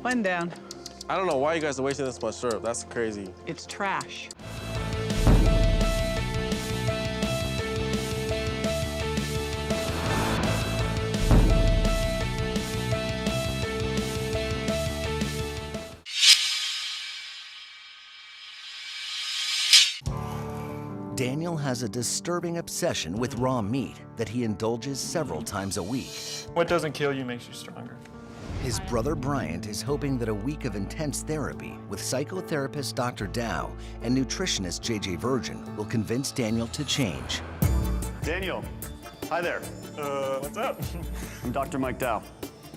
One down. I don't know why you guys are wasting this much syrup. That's crazy. It's trash. Daniel has a disturbing obsession with raw meat that he indulges several times a week. What doesn't kill you makes you stronger. His brother Bryant is hoping that a week of intense therapy with psychotherapist Dr. Dow and nutritionist JJ Virgin will convince Daniel to change. Daniel, hi there. What's up? I'm Dr. Mike Dow.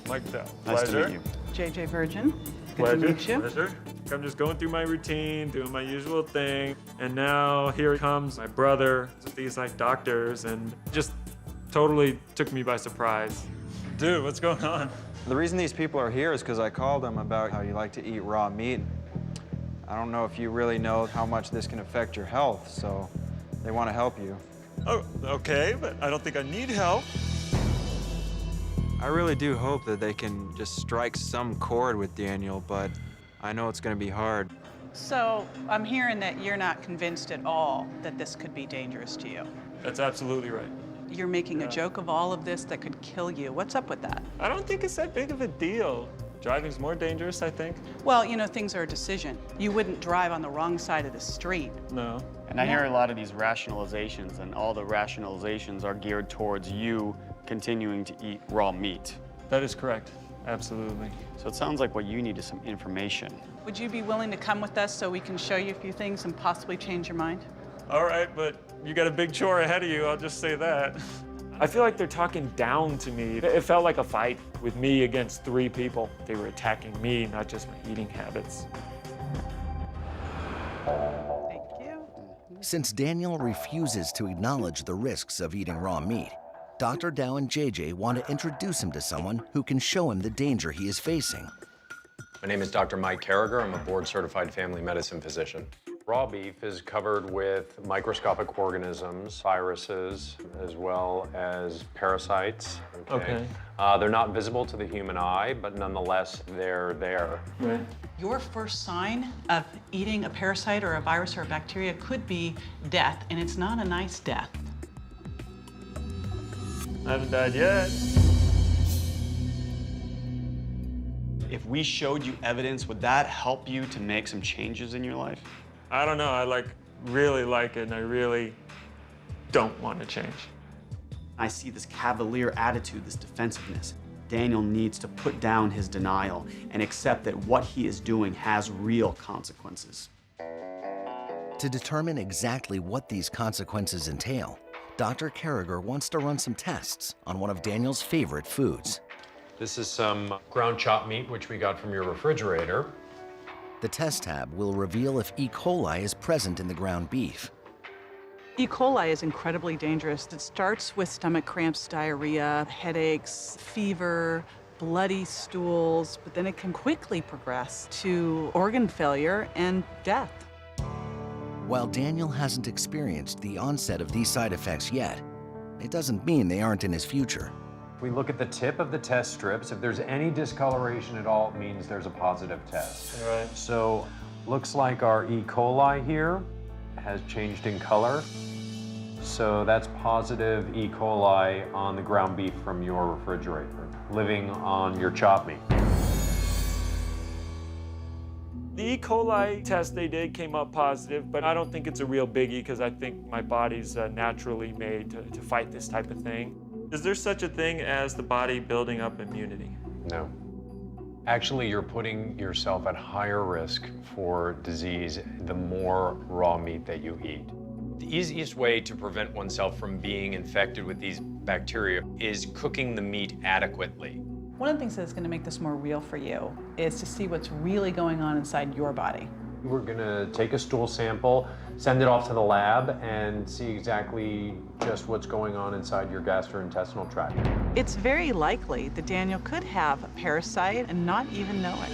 Mike Dow. Nice Pleasure. to meet you. JJ Virgin. Good Pleasure. to meet you. Pleasure. I'm just going through my routine, doing my usual thing, and now here comes my brother with these like doctors, and just totally took me by surprise. Dude, what's going on? The reason these people are here is because I called them about how you like to eat raw meat. I don't know if you really know how much this can affect your health, so they want to help you. Oh, okay, but I don't think I need help. I really do hope that they can just strike some chord with Daniel, but I know it's going to be hard. So I'm hearing that you're not convinced at all that this could be dangerous to you. That's absolutely right. You're making a joke of all of this that could kill you. What's up with that? I don't think it's that big of a deal. Driving's more dangerous, I think. Well, you know, things are a decision. You wouldn't drive on the wrong side of the street. No. And I hear a lot of these rationalizations, and all the rationalizations are geared towards you continuing to eat raw meat. That is correct. Absolutely. So it sounds like what you need is some information. Would you be willing to come with us so we can show you a few things and possibly change your mind? All right, but you got a big chore ahead of you, I'll just say that. I feel like they're talking down to me. It felt like a fight with me against 3 people. They were attacking me, not just my eating habits. Thank you. Since Daniel refuses to acknowledge the risks of eating raw meat, Dr. Dow and JJ want to introduce him to someone who can show him the danger he is facing. My name is Dr. Mike Carragher. I'm a board-certified family medicine physician. Raw beef is covered with microscopic organisms, viruses, as well as parasites. Okay. They're not visible to the human eye, but nonetheless, they're there. Right. Your first sign of eating a parasite or a virus or a bacteria could be death, and it's not a nice death. I haven't died yet. If we showed you evidence, would that help you to make some changes in your life? I don't know, I really like it, and I really don't want to change. I see this cavalier attitude, this defensiveness. Daniel needs to put down his denial and accept that what he is doing has real consequences. To determine exactly what these consequences entail, Dr. Carragher wants to run some tests on one of Daniel's favorite foods. This is some ground chopped meat, which we got from your refrigerator. The test tab will reveal if E. coli is present in the ground beef. E. coli is incredibly dangerous. It starts with stomach cramps, diarrhea, headaches, fever, bloody stools, but then it can quickly progress to organ failure and death. While Daniel hasn't experienced the onset of these side effects yet, it doesn't mean they aren't in his future. If we look at the tip of the test strips, if there's any discoloration at all, it means there's a positive test. Right. So, looks like our E. coli here has changed in color. So that's positive E. coli on the ground beef from your refrigerator, living on your chopped meat. The E. coli test they did came up positive, but I don't think it's a real biggie because I think my body's naturally made to fight this type of thing. Is there such a thing as the body building up immunity? No. Actually, you're putting yourself at higher risk for disease the more raw meat that you eat. The easiest way to prevent oneself from being infected with these bacteria is cooking the meat adequately. One of the things that's going to make this more real for you is to see what's really going on inside your body. We're gonna take a stool sample, send it off to the lab, and see exactly just what's going on inside your gastrointestinal tract. It's very likely that Daniel could have a parasite and not even know it.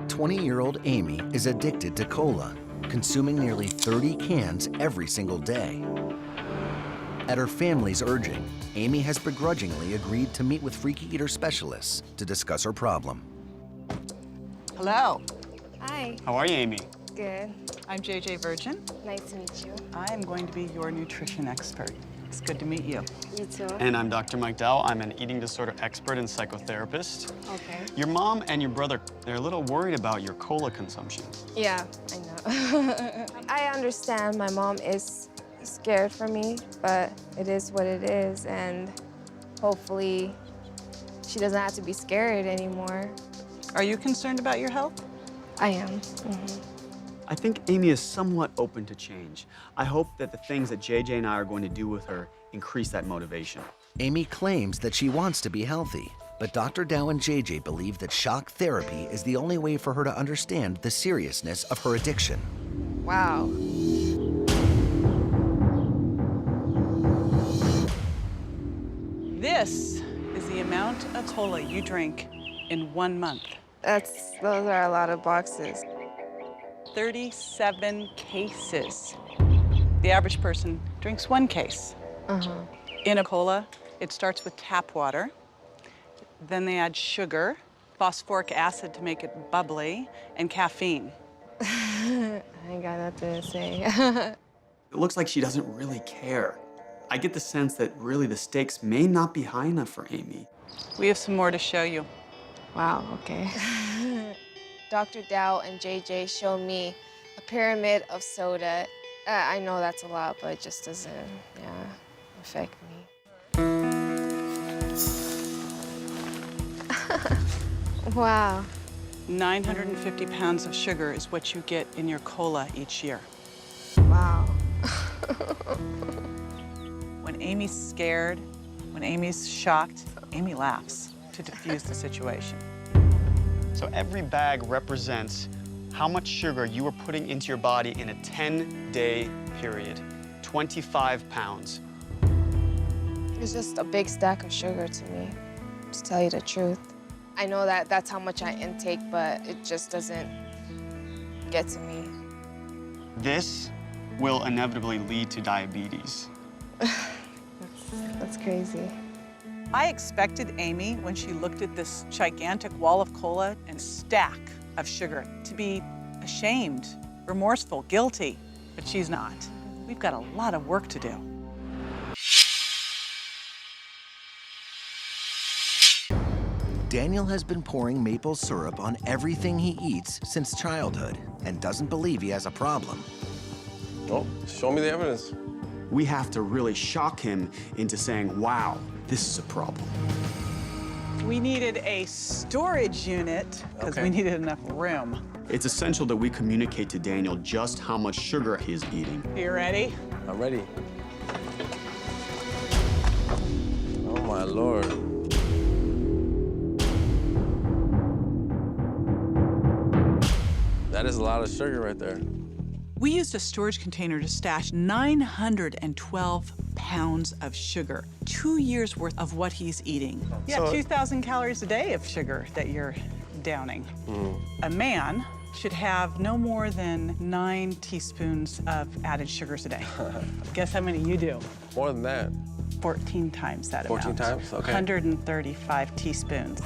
"20-year-old Amy is addicted to cola, consuming nearly 30 cans every single day. At her family's urging, Amy has begrudgingly agreed to meet with freaky eater specialists to discuss her problem. Hello, Hi. How are you, Amy? Good. I'm JJ Virgin. Nice to meet you. I am going to be your nutrition expert. It's good to meet you. You too. And I'm Dr. Mike Dow. I'm an eating disorder expert and psychotherapist. Okay. Your mom and your brother, they're a little worried about your cola consumption. Yeah, I know. I understand my mom is scared for me, but it is what it is, and hopefully she doesn't have to be scared anymore. Are you concerned about your health? I am. I think Amy is somewhat open to change. I hope that the things that JJ and I are going to do with her increase that motivation. Amy claims that she wants to be healthy, but Dr. Dow and JJ believe that shock therapy is the only way for her to understand the seriousness of her addiction. Wow. This is the amount of cola you drink in 1 month. Those are a lot of boxes. 37 cases. The average person drinks 1 case. In a cola, it starts with tap water. Then they add sugar, phosphoric acid to make it bubbly, and caffeine. I ain't got nothing to say. It looks like she doesn't really care. I get the sense that really the stakes may not be high enough for Amy. We have some more to show you. Wow, okay. Dr. Dow and JJ showed me a pyramid of soda. I know that's a lot, but it just doesn't, affect me. Wow. 950 pounds of sugar is what you get in your cola each year. Wow. When Amy's scared, when Amy's shocked, Amy laughs to diffuse the situation. So every bag represents how much sugar you are putting into your body in a 10-day period. 25 pounds. It's just a big stack of sugar to me, to tell you the truth. I know that that's how much I intake, but it just doesn't get to me. This will inevitably lead to diabetes. That's crazy. I expected Amy, when she looked at this gigantic wall of cola and stack of sugar, to be ashamed, remorseful, guilty, but she's not. We've got a lot of work to do. Daniel has been pouring maple syrup on everything he eats since childhood and doesn't believe he has a problem. Oh, show me the evidence. We have to really shock him into saying, wow, this is a problem. We needed a storage unit because we needed enough room. It's essential that we communicate to Daniel just how much sugar he is eating. You ready? I'm ready. Oh, my Lord. That is a lot of sugar right there. We used a storage container to stash 912 pounds of sugar, 2 years worth of what he's eating. Yeah, So- 2,000 calories a day of sugar that you're downing. A man should have no more than 9 teaspoons of added sugars a day. Guess how many you do? More than that. 14 times that 14 amount. times? Okay. 135 teaspoons.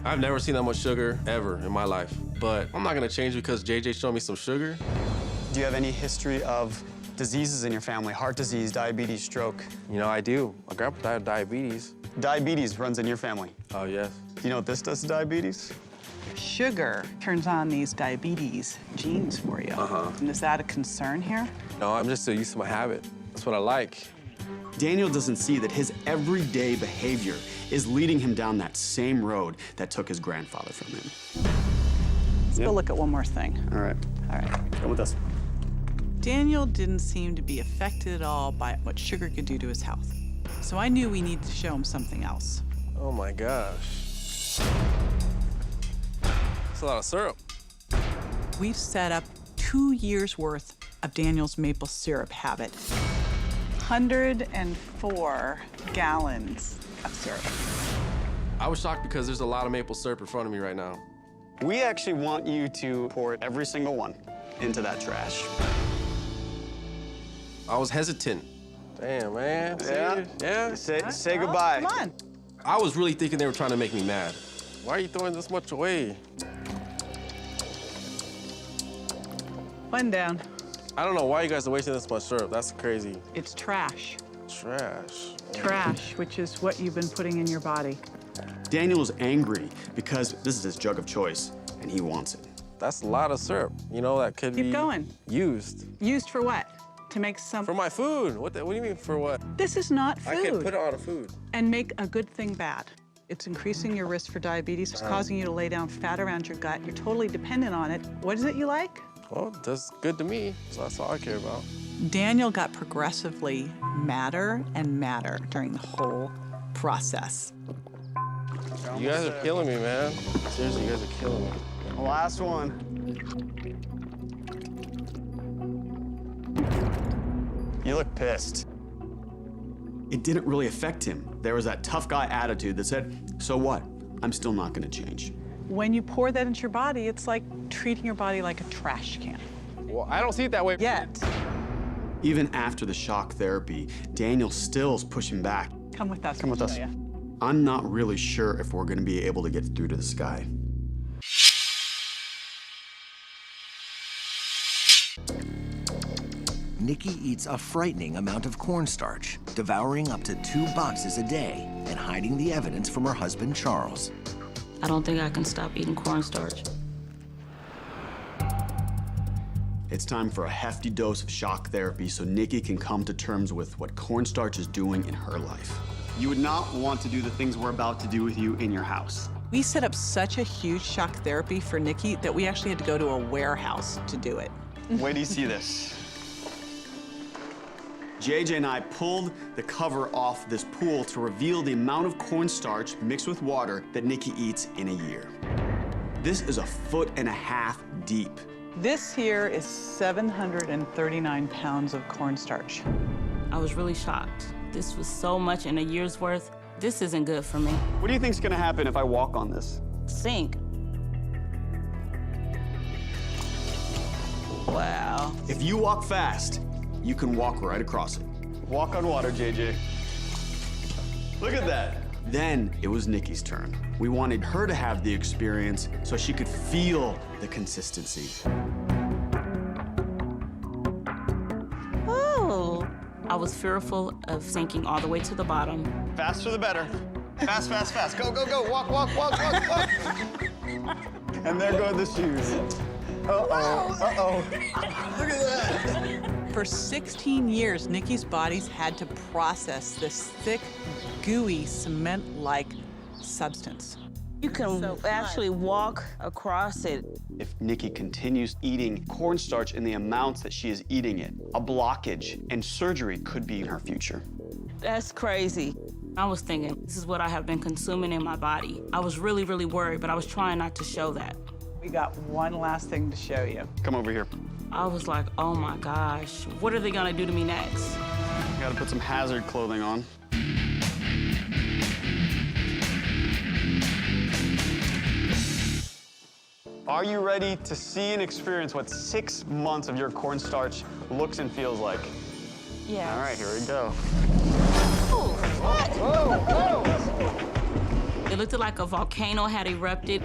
I've never seen that much sugar ever in my life, but I'm not gonna change because JJ showed me some sugar. Do you have any history of diseases in your family? Heart disease, diabetes, stroke? You know, I do. My grandpa died of diabetes. Diabetes runs in your family. Oh, yes. Do you know what this does to diabetes? Sugar turns on these diabetes genes for you. And is that a concern here? No, I'm just so used to my habit. That's what I like. Daniel doesn't see that his everyday behavior is leading him down that same road that took his grandfather from him. Let's go look at one more thing. All right, All right. come with us. Daniel didn't seem to be affected at all by what sugar could do to his health. So I knew we needed to show him something else. Oh, my gosh. That's a lot of syrup. We've set up 2 years worth of Daniel's maple syrup habit. 104 gallons of syrup. I was shocked because there's a lot of maple syrup in front of me right now. We actually want you to pour every single one into that trash. I was hesitant. Damn, man. Yeah? Yeah? Say goodbye. Come on. I was really thinking they were trying to make me mad. Why are you throwing this much away? One down. I don't know why you guys are wasting this much syrup. That's crazy. It's trash. Trash. Trash, which is what you've been putting in your body. Daniel is angry because this is his jug of choice, and he wants it. That's a lot of syrup, you know, that could Keep be going. used. Used for what? To make some. For my food. What do you mean for what? This is not food. I can put it on food. And make a good thing bad. It's increasing your risk for diabetes. It's causing you to lay down fat around your gut. You're totally dependent on it. What is it you like? Well, that's good to me, so that's all I care about. Daniel got progressively madder and madder during the whole process. You guys are killing me, man. Seriously, you guys are killing me. Last one. You look pissed. It didn't really affect him. There was that tough guy attitude that said, so what? I'm still not gonna change. When you pour that into your body, it's like treating your body like a trash can. Well, I don't see it that way. Yet. Even after the shock therapy, Daniel still's pushing back. Come with us. Come with I'll us. show ya. I'm not really sure if we're gonna be able to get through to this guy. Nikki eats a frightening amount of cornstarch, devouring up to 2 boxes a day and hiding the evidence from her husband, Charles. I don't think I can stop eating cornstarch. It's time for a hefty dose of shock therapy so Nikki can come to terms with what cornstarch is doing in her life. You would not want to do the things we're about to do with you in your house. We set up such a huge shock therapy for Nikki that we actually had to go to a warehouse to do it. Wait till you see this. JJ and I pulled the cover off this pool to reveal the amount of cornstarch mixed with water that Nikki eats in a year. This is 1.5 feet deep. This here is 739 pounds of cornstarch. I was really shocked. This was so much in a year's worth. This isn't good for me. What do you think's gonna happen if I walk on this? Sink. Wow. If you walk fast, you can walk right across it. Walk on water, JJ. Look at that. Then it was Nikki's turn. We wanted her to have the experience so she could feel the consistency. Oh. I was fearful of sinking all the way to the bottom. Faster the better. Fast, fast, fast. Go, go, go. Walk, walk, walk, walk, walk. And there go the shoes. Uh-oh, uh-oh. Look at that. For 16 years, Nikki's body's had to process this thick, gooey, cement-like substance. You can actually walk across it. If Nikki continues eating cornstarch in the amounts that she is eating it, a blockage and surgery could be in her future. That's crazy. I was thinking, this is what I have been consuming in my body. I was really, really worried, but I was trying not to show that. We got one last thing to show you. Come over here. I was like, oh my gosh, what are they gonna do to me next? Gotta put some hazard clothing on. Are you ready to see and experience what 6 months of your cornstarch looks and feels like? Yeah. All right, here we go. What? Whoa, whoa! It looked like a volcano had erupted.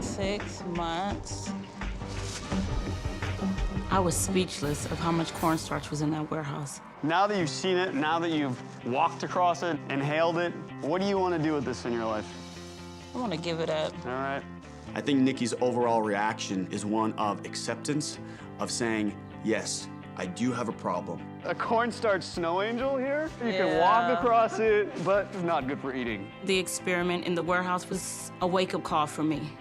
Six months. I was speechless of how much cornstarch was in that warehouse. Now that you've seen it, now that you've walked across it, inhaled it, what do you want to do with this in your life? I want to give it up. All right. I think Nikki's overall reaction is one of acceptance, of saying, yes, I do have a problem. A cornstarch snow angel here? You can walk across it, but it's not good for eating. The experiment in the warehouse was a wake-up call for me.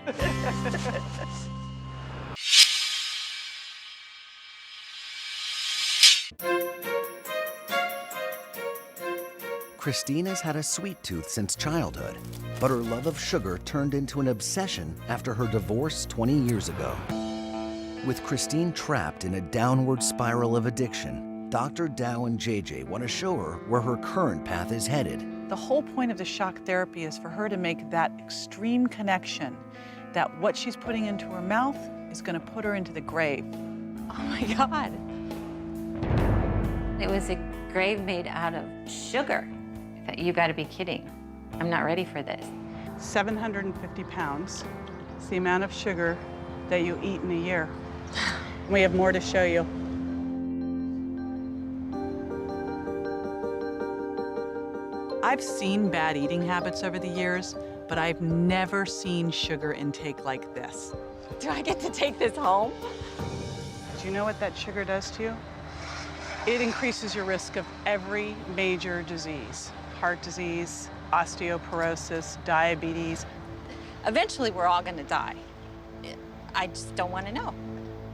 Christina's had a sweet tooth since childhood, but her love of sugar turned into an obsession after her divorce 20 years ago. With Christine trapped in a downward spiral of addiction, Dr. Dow and JJ want to show her where her current path is headed. The whole point of the shock therapy is for her to make that extreme connection that what she's putting into her mouth is is going to put her into the grave. Oh my God. It was a grave made out of sugar. You got to be kidding. I'm not ready for this. 750 pounds. It's the amount of sugar that you eat in a year. We have more to show you. I've seen bad eating habits over the years, but I've never seen sugar intake like this. Do I get to take this home? Do you know what that sugar does to you? It increases your risk of every major disease. Heart disease, osteoporosis, diabetes. Eventually, we're all going to die. I just don't want to know.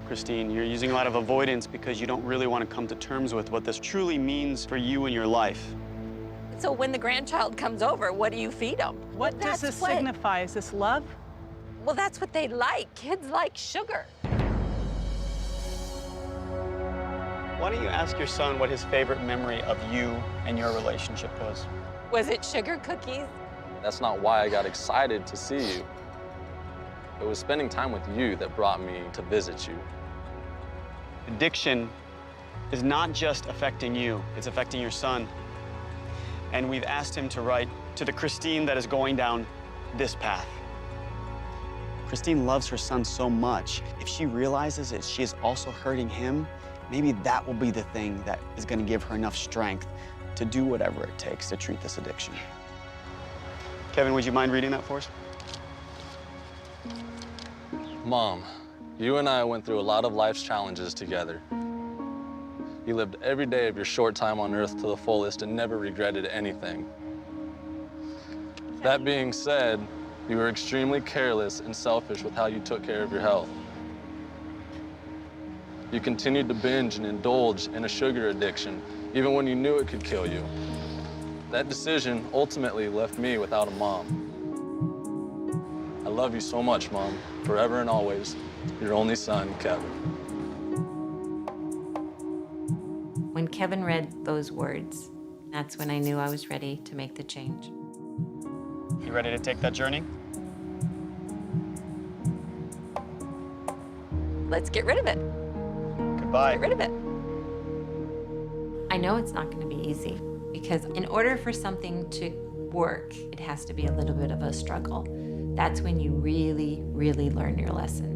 Christine, you're using a lot of avoidance because you don't really want to come to terms with what this truly means for you and your life. So when the grandchild comes over, what do you feed them? What does this signify? Is this love? Well, that's what they like. Kids like sugar. Why don't you ask your son what his favorite memory of you and your relationship was? Was it sugar cookies? That's not why I got excited to see you. It was spending time with you that brought me to visit you. Addiction is not just affecting you, it's affecting your son. And we've asked him to write to the Christine that is going down this path. Christine loves her son so much. If she realizes that she is also hurting him, maybe that will be the thing that is going to give her enough strength to do whatever it takes to treat this addiction. Kevin, would you mind reading that for us? Mom, you and I went through a lot of life's challenges together. You lived every day of your short time on Earth to the fullest and never regretted anything. That being said, you were extremely careless and selfish with how you took care of your health. You continued to binge and indulge in a sugar addiction, even when you knew it could kill you. That decision ultimately left me without a mom. I love you so much, Mom, forever and always. Your only son, Kevin. When Kevin read those words, that's when I knew I was ready to make the change. You ready to take that journey? Let's get rid of it. Goodbye. Get rid of it. I know it's not going to be easy because in order for something to work, it has to be a little bit of a struggle. That's when you really, really learn your lesson.